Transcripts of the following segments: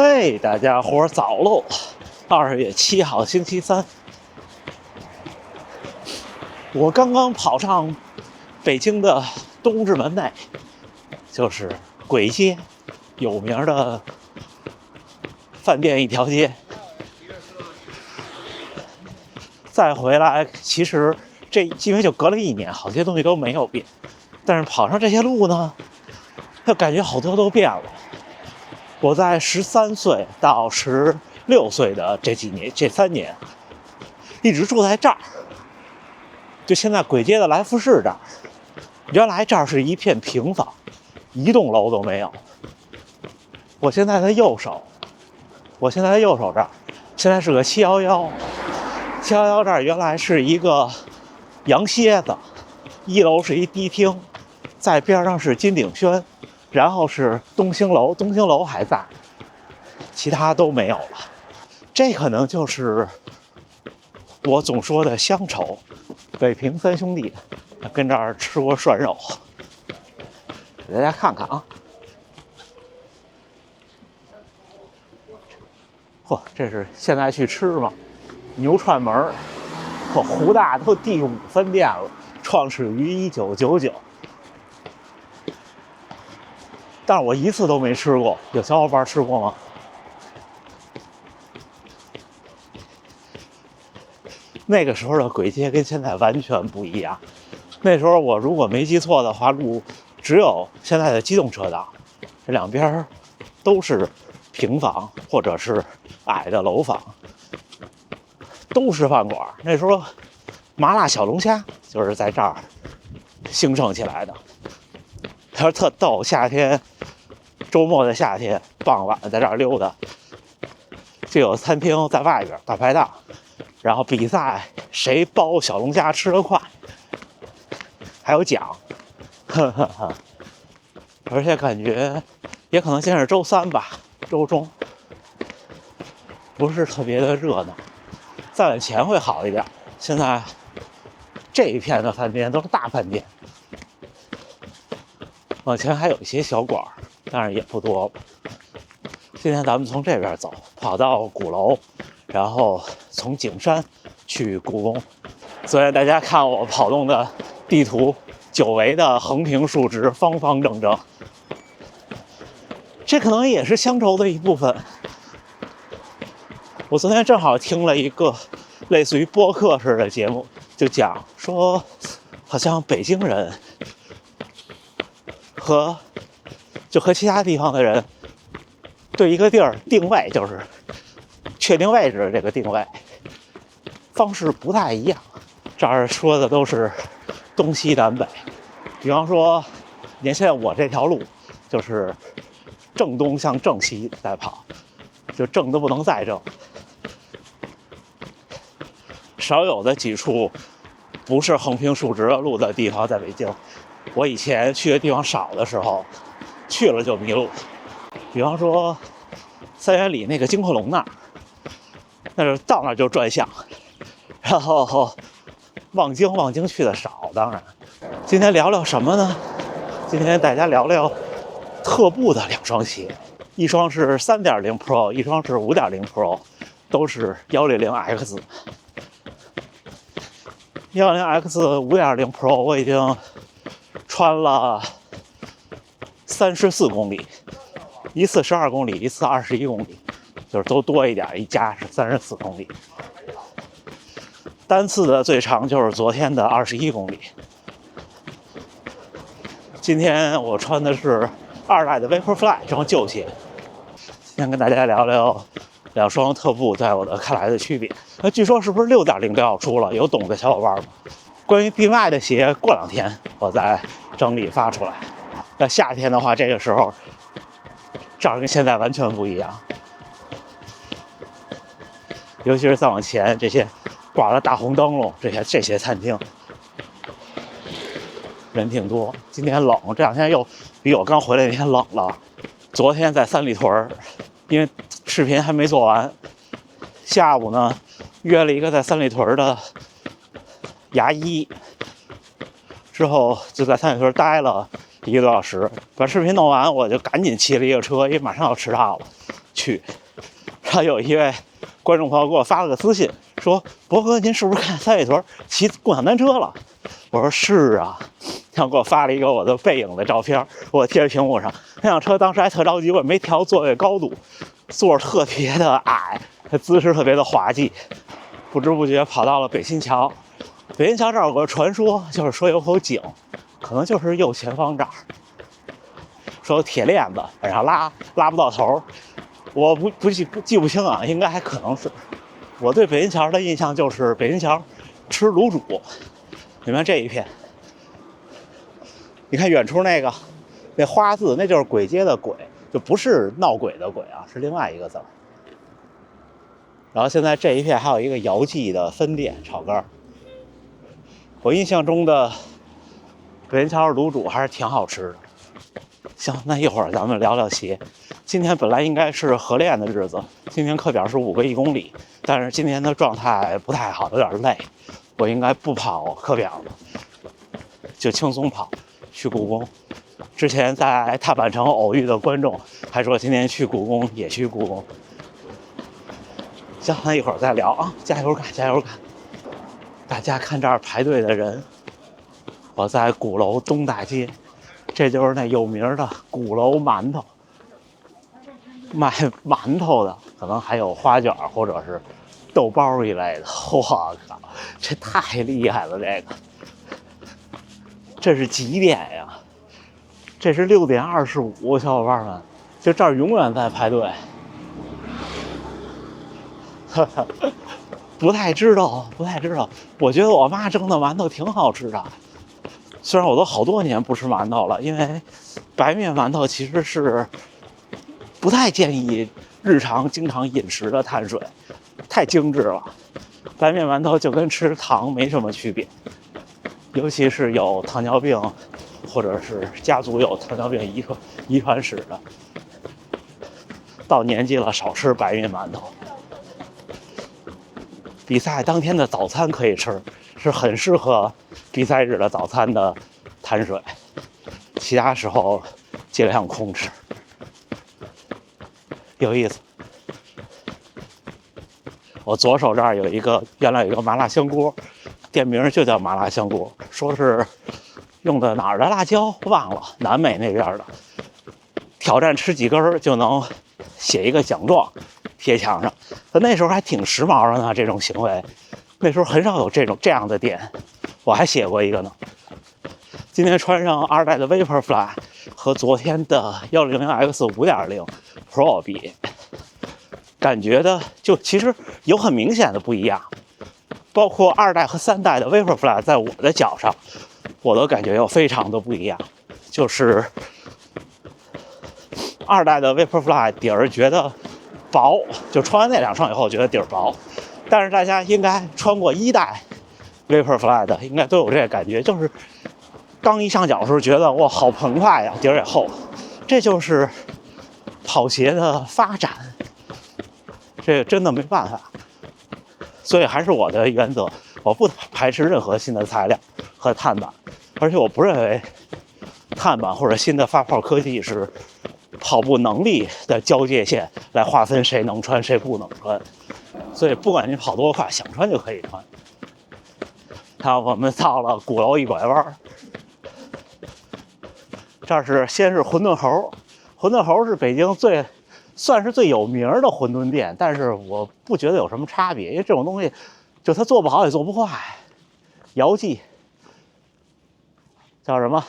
嘿，大家伙早喽！2月7号星期三，我刚刚跑上北京的东直门内，就是簋街有名的饭店一条街。再回来，其实因为就隔了1年，好些东西都没有变，但是跑上这些路呢，就感觉好多都变了。我在13岁到16岁的这3年，一直住在这儿，就现在簋街的来福士这儿。原来这儿是一片平房，一栋楼都没有。我现在的右手这儿，现在是个711。711这儿原来是一个羊蝎子，1楼是一迪厅，在边上是金鼎轩，然后是东兴楼，东兴楼还在，其他都没有了。这可能就是我总说的乡愁，北平3兄弟跟这儿吃过涮肉，给大家看看啊。嚯，这是现在去吃吗？牛串门，湖大都第5分店了，创始于1999。但是我一次都没吃过，有小伙伴吃过吗？那个时候的簋街跟现在完全不一样。那时候我如果没记错的话，路只有现在的机动车道，这两边都是平房或者是矮的楼房，都是饭馆。那时候麻辣小龙虾就是在这儿兴盛起来的。他说特逗，夏天周末的夏天傍晚在这儿溜达，就有餐厅在外边大排档，然后比赛谁包小龙虾吃得快，还有奖，呵呵呵。而且感觉也可能现在是周3吧，周中不是特别的热闹。再往前会好一点，现在这一片的饭店都是大饭店，往前还有一些小馆，但是也不多了。今天咱们从这边走，跑到鼓楼，然后从景山去故宫。昨天大家看我跑动的地图，久违的横平竖直，方方正正，这可能也是乡愁的一部分。我昨天正好听了一个类似于播客式的节目，就讲说好像北京人和其他地方的人对一个地儿定位，就是确定位置的这个定位方式不太一样。这儿说的都是东西南北，比方说你看现在我这条路就是正东向正西在跑，就正的不能再正。少有的几处不是横平竖直的路的地方，在北京我以前去的地方少的时候，去了就迷路。比方说3元里那个金阔龙那儿，那是到那儿就转向。然后望京去的少，当然。今天聊聊什么呢？今天大家聊聊特步的2双鞋，一双是 3.0 Pro， 一双是 5.0 Pro， 都是100X。100X 5.0 Pro 我已经穿了34公里，一次12公里，一次21公里，就是都多一点，一加是34公里。单次的最长就是昨天的21公里。今天我穿的是2代的 Vaporfly 这双旧鞋。今天跟大家聊聊2双特步在我的看来的区别。那据说是不是6.0都要出了？有懂的小伙伴吗？关于 BMI 的鞋，过2天我再整理发出来。那夏天的话，这个时候这儿跟现在完全不一样，尤其是再往前这些挂了大红灯笼，这些餐厅人挺多。今天冷，这2天又比我刚回来那天冷了。昨天在三里屯，因为视频还没做完，下午呢约了一个在三里屯的牙医，之后就在三里屯待了1个多小时，把视频弄完，我就赶紧骑了一个车，因为马上要迟到了。去。然后有一位观众朋友给我发了个私信，说：“博哥，您是不是看三里屯骑共享单车了？”我说：“是啊。”然后给我发了一个我的背影的照片，我贴在屏幕上。那辆车当时还特着急，我没调座位高度，座特别的矮，姿势特别的滑稽，不知不觉跑到了北新桥。北新桥这儿有个传说，就是说有口井，可能就是右前方这儿，说有铁链子，然后拉不到头。我记不清啊，应该还可能是。我对北新桥的印象就是北新桥吃卤煮，你看这一片，你看远处那花字，那就是簋街的簋，就不是闹鬼的鬼啊，是另外一个字。然后现在这一片还有一个姚记的分店炒肝。我印象中的北新桥卤煮还是挺好吃的。行，那一会儿咱们聊聊鞋。今天本来应该是合练的日子，今天课表是5个1公里，但是今天的状态不太好，有点累，我应该不跑课表了，就轻松跑去故宫。之前在踏板城偶遇的观众还说今天去故宫也去故宫。行，那一会儿再聊啊，加油干，加油干！大家看这儿排队的人，我在鼓楼东大街，这就是那有名的鼓楼馒头。卖馒头的可能还有花卷或者是豆包一类的，我靠，这太厉害了！这是几点呀？这是6点25，小伙伴们，就这儿永远在排队。不太知道。我觉得我妈蒸的馒头挺好吃的，虽然我都好多年不吃馒头了，因为白面馒头其实是不太建议日常经常饮食的碳水，太精致了。白面馒头就跟吃糖没什么区别，尤其是有糖尿病或者是家族有糖尿病遗传史的，到年纪了少吃白面馒头。比赛当天的早餐可以吃，是很适合比赛日的早餐的碳水，其他时候尽量控制。有意思。我左手这儿原来有一个麻辣香锅，店名就叫麻辣香锅，说是用的哪儿的辣椒忘了，南美那边的，挑战吃几根就能写一个奖状贴墙上。那时候还挺时髦的呢，这种行为，那时候很少有这样的店，我还写过一个呢。今天穿上2代的 Vaporfly 和昨天的100X 5.0 Pro 比，感觉的就其实有很明显的不一样，包括2代和3代的 Vaporfly 在我的脚上，我都感觉有非常的不一样。就是2代的 Vaporfly 底儿觉得薄，就穿完那2双以后觉得底儿薄，但是大家应该穿过1代 Vaporfly 的，应该都有这个感觉，就是刚一上脚的时候觉得哇好澎湃呀，底儿也厚，这就是跑鞋的发展，这个真的没办法。所以还是我的原则，我不排斥任何新的材料和碳板，而且我不认为碳板或者新的发泡科技是跑步能力的交界线来划分谁能穿谁不能穿，所以不管你跑多快，想穿就可以穿。看我们到了鼓楼一拐弯，这儿先是馄饨猴，馄饨猴是北京算是最有名的馄饨店，但是我不觉得有什么差别，因为这种东西就它做不好也做不坏。姚记叫什么？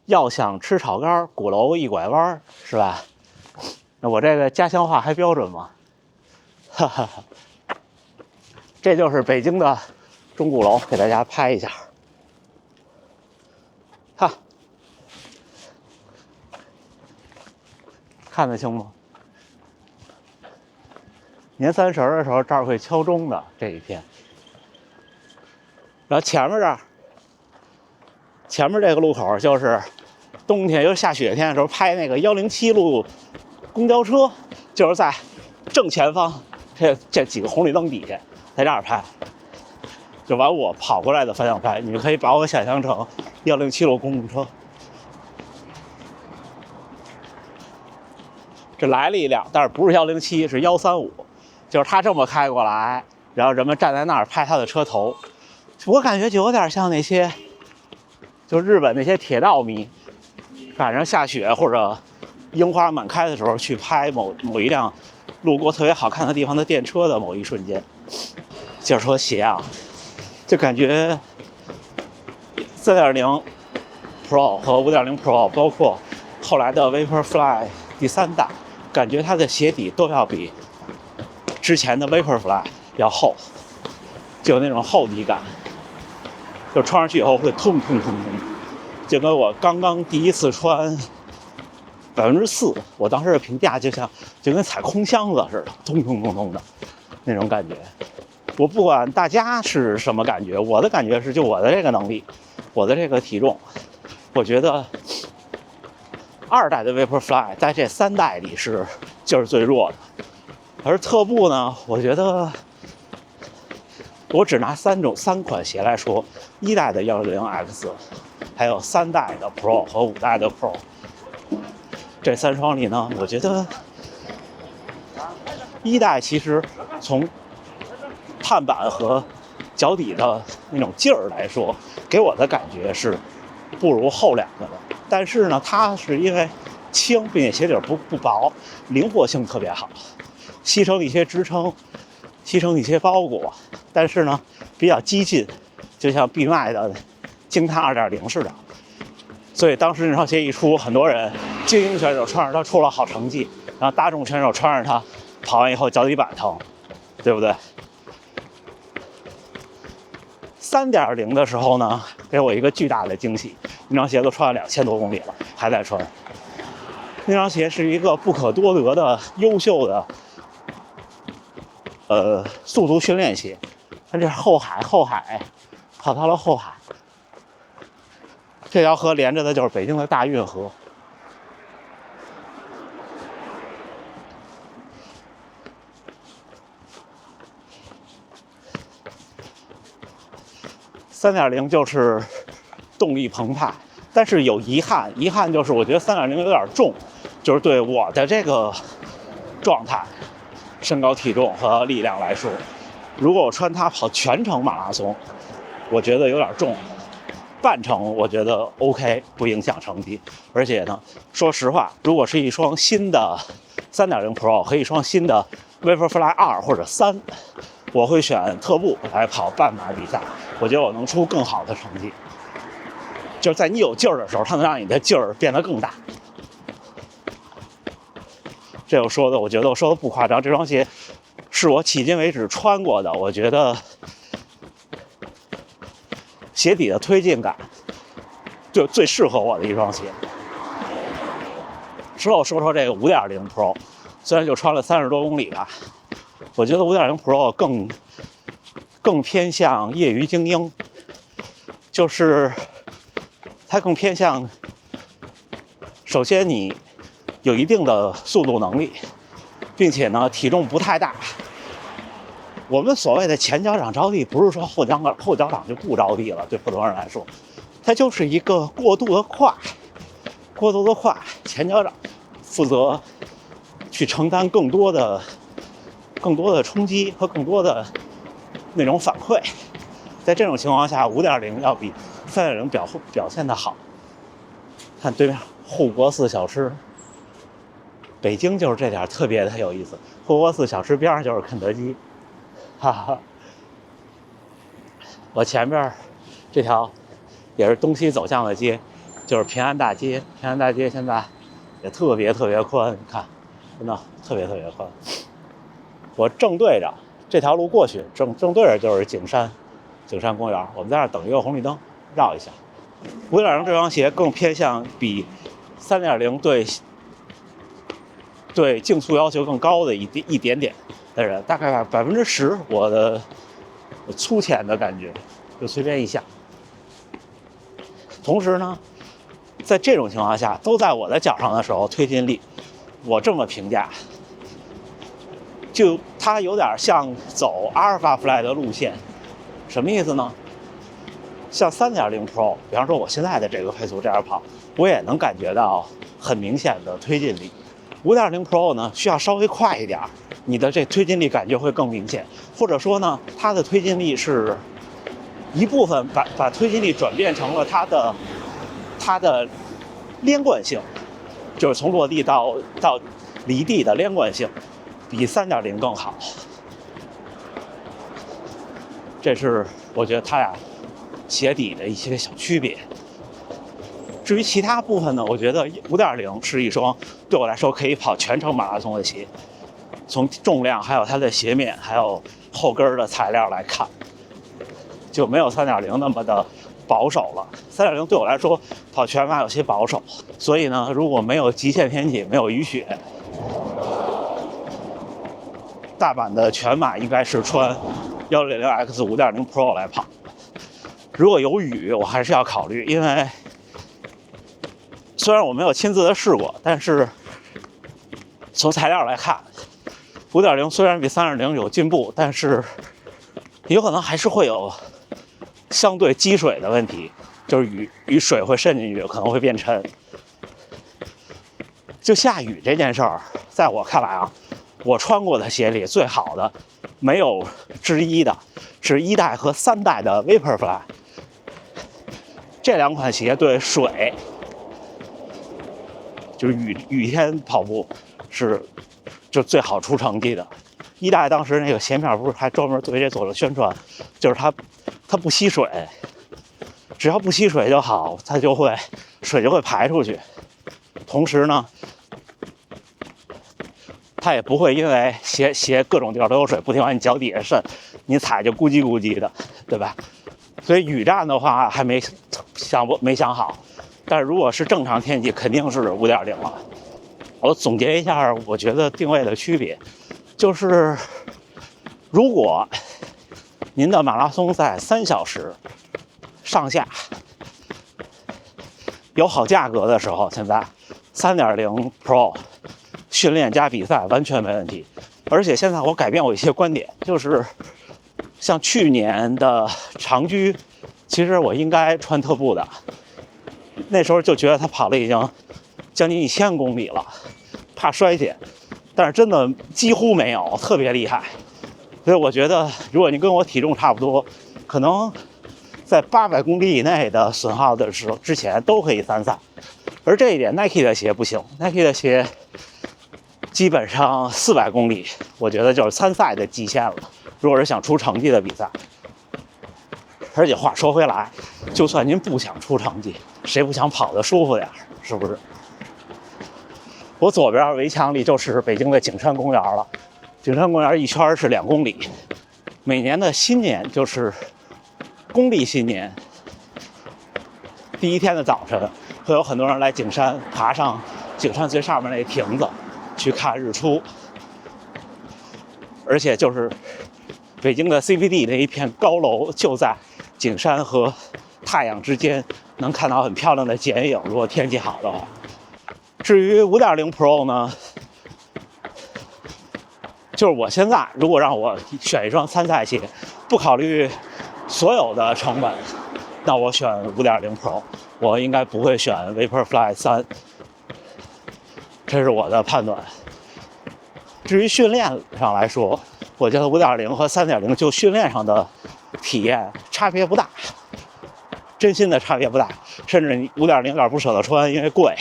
要想吃炒肝，鼓楼一拐弯，是吧？那我这个家乡话还标准吗？哈哈哈，这就是北京的钟鼓楼，给大家拍一下。哈，看得清吗？年30的时候这儿会敲钟的这一片，然后前面这个路口就是冬天又下雪天的时候拍那个107路公交车，就是在正前方这几个红绿灯底下，在这儿拍，就往我跑过来的方向拍。你可以把我想象成107路公共车。这来了一辆，但是不是107，是135，就是他这么开过来，然后人们站在那儿拍他的车头，我感觉就有点像那些，就日本那些铁道迷，赶上下雪或者樱花满开的时候去拍某一辆路过特别好看的地方的电车的某一瞬间。就是说鞋啊，就感觉3.0 Pro 和5.0 Pro， 包括后来的 Vaporfly 第3代，感觉它的鞋底都要比之前的 Vaporfly 要厚，就有那种厚底感，就穿上去以后会痛痛痛痛，就跟我刚刚第一次穿4%，我当时的评价就跟踩空箱子似的，痛痛痛痛的那种感觉。我不管大家是什么感觉，我的感觉是，就我的这个能力，我的这个体重，我觉得2代的 Vaporfly 在这3代里就是最弱的。而特步呢，我觉得我只拿3款鞋来说，1代的110X， 还有3代的 Pro 和5代的 Pro， 这3双里呢，我觉得1代其实从碳板和脚底的那种劲儿来说，给我的感觉是不如后2个的。但是呢，它是因为轻，并且鞋底不薄，灵活性特别好，牺牲一些支撑，牺牲一些包裹，但是呢比较激进，就像闭麦的惊叹2.0似的。所以当时那双鞋一出，很多人精英选手穿着它出了好成绩，然后大众选手穿着它跑完以后脚底板疼，对不对？3.0的时候呢，给我一个巨大的惊喜，那双鞋都穿了2000多公里了，还在穿。那双鞋是一个不可多得的优秀的速度训练鞋，它这是后海跑到了后海，这条河连着的就是北京的大运河。3.0就是动力澎湃，但是有遗憾就是我觉得3.0有点重，就是对我的这个状态、身高体重和力量来说，如果我穿它跑全程马拉松，我觉得有点重。半程我觉得 OK， 不影响成绩。而且呢，说实话，如果是一双新的3.0 Pro 和一双新的 Vaporfly 2或者3，我会选特步来跑半马比赛，我觉得我能出更好的成绩。就是在你有劲儿的时候，它能让你的劲儿变得更大。这我觉得我说的不夸张，这双鞋是我迄今为止穿过的，我觉得鞋底的推进感就最适合我的一双鞋。之后说说这个5.0 Pro， 虽然就穿了30多公里吧，我觉得5.0 Pro 更偏向业余精英，就是它更偏向，首先你有一定的速度能力，并且呢体重不太大。我们所谓的前脚掌着地，不是说后脚掌就不着地了，对普通人来说，它就是一个过度的快，前脚掌负责去承担更多的冲击和更多的那种反馈。在这种情况下，5.0要比3.0表现的好。看对面护国寺小吃，北京就是这点特别的有意思。护国寺小吃边上就是肯德基，哈哈。我前边这条也是东西走向的街，就是平安大街。平安大街现在也特别宽，你看，真的特别宽。我正对着这条路过去，正对着就是景山公园。我们在那等一个红绿灯，绕一下。5.0这双鞋更偏向比3.0对竞速要求更高的一点点的人，大概10%，我粗浅的感觉，就随便一下。同时呢，在这种情况下都在我的脚上的时候，推进力，我这么评价，就它有点像走 Alphafly 的路线。什么意思呢？像3.0 Pro， 比方说我现在的这个配速这样跑，我也能感觉到很明显的推进力。5.0 Pro 呢需要稍微快一点，你的这推进力感觉会更明显，或者说呢，它的推进力是一部分把推进力转变成了它的连贯性，就是从落地到离地的连贯性比3.0更好。这是我觉得它俩鞋底的一些小区别。至于其他部分呢，我觉得5.0是一双对我来说可以跑全程马拉松的鞋，从重量还有它的鞋面还有后跟的材料来看，就没有3.0那么的保守了。3.0对我来说跑全马有些保守，所以呢，如果没有极限天气，没有雨雪，大阪的全马应该是穿160X 5.0 Pro 来跑。如果有雨，我还是要考虑，因为虽然我没有亲自的试过，但是从材料来看，5.0虽然比3.0有进步，但是有可能还是会有相对积水的问题，就是雨水会渗进去，可能会变沉。就下雨这件事儿，在我看来啊，我穿过的鞋里最好的没有之一的是1代和3代的 Vaporfly， 这两款鞋对水，就是雨天跑步是就最好出成绩的。1代当时那个鞋面不是还专门对这做了宣传，就是它不吸水，只要不吸水就好，水就会排出去。同时呢，它也不会因为鞋各种地方都有水，不停往你脚底下渗，你踩就咕叽咕叽的，对吧？所以雨战的话还没想好，但是如果是正常天气，肯定是5.0了。我总结一下，我觉得定位的区别就是，如果您的马拉松在3小时上下有好价格的时候，现在3.0 Pro 训练加比赛完全没问题。而且现在我改变我一些观点，就是像去年的长居，其实我应该穿特步的，那时候就觉得他跑了已经将近1000公里了，怕衰减，但是真的几乎没有，特别厉害。所以我觉得，如果你跟我体重差不多，可能在800公里以内的损耗的时候之前都可以参赛。而这一点 Nike 的鞋不行， Nike 的鞋基本上400公里，我觉得就是参赛的极限了。如果是想出成绩的比赛，而且话说回来，就算您不想出成绩，谁不想跑得舒服点，是不是？我左边围墙里就是北京的景山公园了，景山公园一圈是2公里。每年的新年就是公历新年第一天的早晨，会有很多人来景山，爬上景山最上面那亭子去看日出。而且就是北京的 CBD 那一片高楼就在景山和太阳之间，能看到很漂亮的剪影，如果天气好的话。至于5.0 Pro 呢，就是我现在如果让我选一双参赛鞋，不考虑所有的成本，那我选5.0 Pro， 我应该不会选 Vaporfly 3，这是我的判断。至于训练上来说，我觉得5.0和3.0就训练上的体验差别不大，真心的差别不大，甚至你5.0有点不舍得穿，因为贵。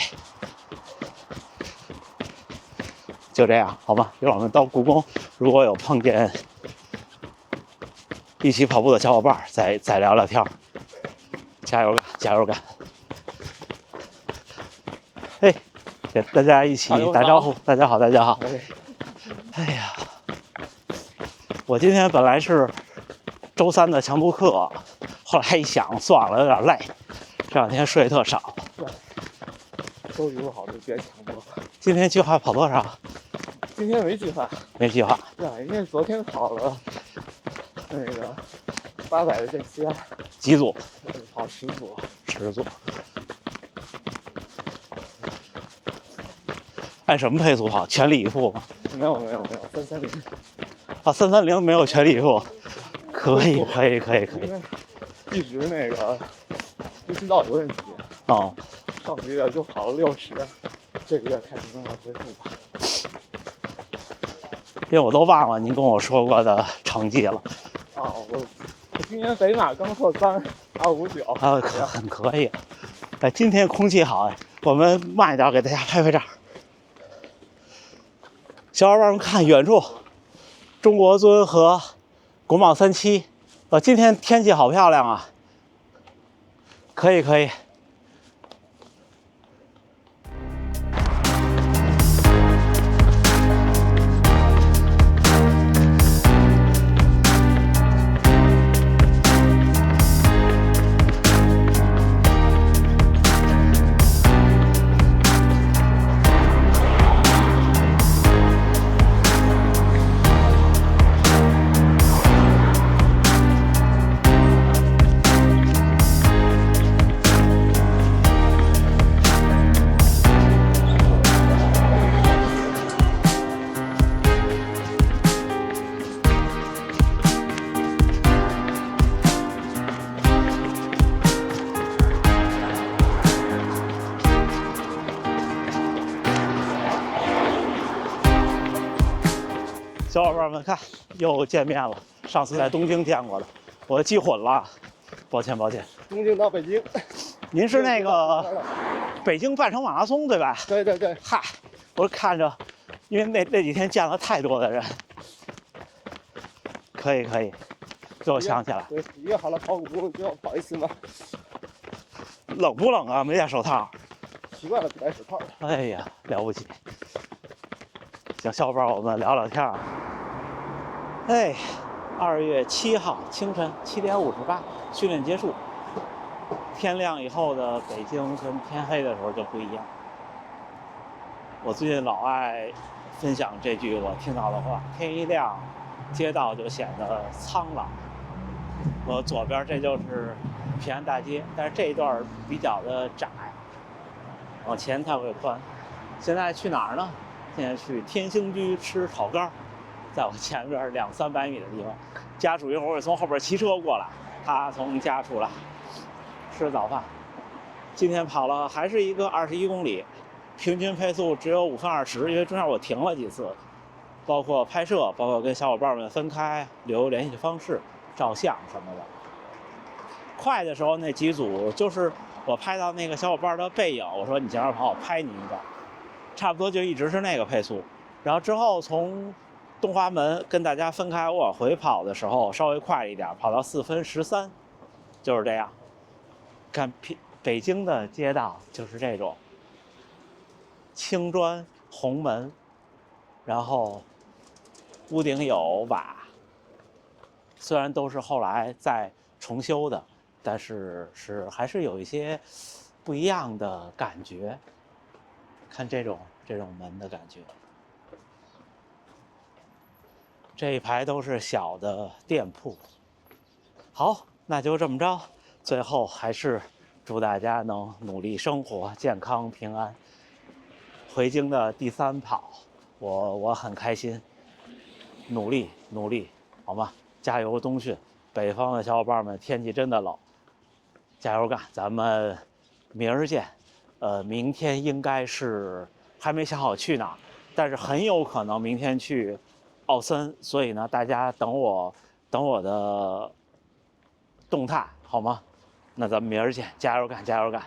就这样，好吧。一会儿我们到故宫，如果有碰见一起跑步的小伙伴，再聊聊天。加油干，加油干！嘿，给大家一起打招呼，大家好，大家好。哎呀，我今天本来是周3的强度课，后来一想，算了，有点累，这2天睡得特少。周1不好就别强迫。今天计划跑多少？今天没计划。没计划。对，因为昨天跑了那个800的这些。几组？跑10组。10组。按什么配速跑？全力以赴吗？没有330。啊，330没有全力以赴。可以。因为一直那个不知道有问题。哦。上个月就跑了60。这个月开始正要结束吧。因为我都忘了您跟我说过的成绩了。哦，我今年北马刚破3.259，很可以。哎，今天空气好哎，我们慢一点给大家拍拍照。小伙伴们看远处，中国尊和国贸37，今天天气好漂亮啊，可以可以。小伙伴们看，又见面了。上次在东京见过的，我记混了，抱歉抱歉。东京到北京，您是那个北京半程马拉松对吧？对对对。嗨，我看着，因为那几天见了太多的人。可以可以，这我想起来。对，约好了跑5公里就要跑一次嘛。冷不冷啊？没戴手套。习惯了不戴手套。哎呀，了不起。行，小伙伴，我们聊聊天啊。哎，2月7号清晨7点58，训练结束。天亮以后的北京跟天黑的时候就不一样。我最近老爱分享这句我听到的话：天一亮，街道就显得苍老。我左边这就是平安大街，但是这一段比较的窄，往前它会宽。现在去哪儿呢？现在去天兴居吃炒肝，在我前边200-300米的地方。家属一会儿会从后边骑车过来，他从家出来吃早饭。今天跑了还是一个21公里，平均配速只有5分20，因为中间我停了几次，包括拍摄，包括跟小伙伴们分开留联系方式、照相什么的。快的时候那几组就是我拍到那个小伙伴的背影，我说你前面跑，我拍你一个。差不多就一直是那个配速，然后之后从东华门跟大家分开，我往回跑的时候稍微快一点，跑到4分13，就是这样。看北京的街道就是这种，青砖红门，然后屋顶有瓦，虽然都是后来再重修的，但是还是有一些不一样的感觉。看这种门的感觉，这一排都是小的店铺。好，那就这么着。最后还是祝大家能努力生活，健康平安。回京的第3跑，我很开心，努力，好吗？加油，冬训！北方的小伙伴们，天气真的冷，加油干！咱们明儿见。明天应该是还没想好去哪儿，但是很有可能明天去奥森，所以呢，大家等我的动态好吗？那咱们明儿见，加油干，加油干！